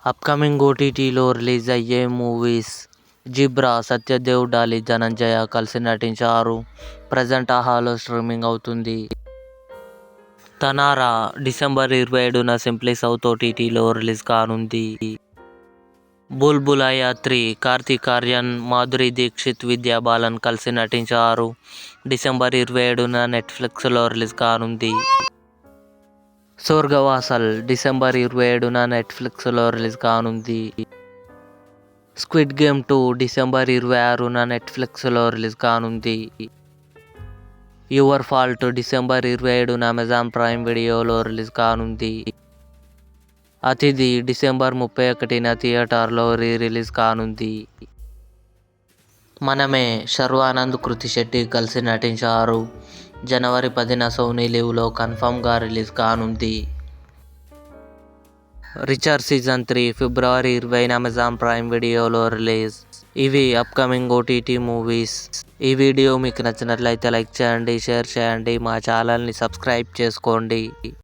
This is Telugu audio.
అప్కమింగ్ ఓటీటీలో రిలీజ్ అయ్యే మూవీస్ జిబ్రా, సత్యదేవ్, డాలి, ధనంజయ కలిసి నటించారు. ప్రజెంట్ ఆహాలో స్ట్రీమింగ్ అవుతుంది. తనారా డిసెంబర్ 27న సింప్లీ సౌత్ ఓటీటీలో రిలీజ్ కానుంది. బుల్బులయా 3 కార్తీక్ ఆర్యన్, మాధురి దీక్షిత్, విద్యా బాలన్ కలిసి నటించారు. డిసెంబర్ 27న నెట్ఫ్లిక్స్లో రిలీజ్ కానుంది. స్వర్గవాసల్ డిసెంబర్ 27న నెట్ఫ్లిక్స్లో రిలీజ్ కానుంది. స్క్విడ్ గేమ్ 2 డిసెంబర్ 26న నెట్ఫ్లిక్స్లో రిలీజ్ కానుంది. యువర్ ఫాల్ట్ డిసెంబర్ 27న అమెజాన్ ప్రైమ్ వీడియోలో రిలీజ్ కానుంది. అతిథి డిసెంబర్ 31న థియేటర్లో రిలీజ్ కానుంది. మనమే శర్వానంద్, కృతి శెట్టి కలిసి నటించారు. జనవరి 10న సోనీ లీవ్లో కన్ఫర్మ్గా రిలీజ్ కానుంది. రిచర్ సీజన్ 3 ఫిబ్రవరి 20న అమెజాన్ ప్రైమ్ వీడియోలో రిలీజ్. ఇవి అప్కమింగ్ ఓటీటీ మూవీస్. ఈ వీడియో మీకు నచ్చినట్లయితే లైక్ చేయండి, షేర్ చేయండి, మా ఛానల్ని సబ్స్క్రైబ్ చేసుకోండి.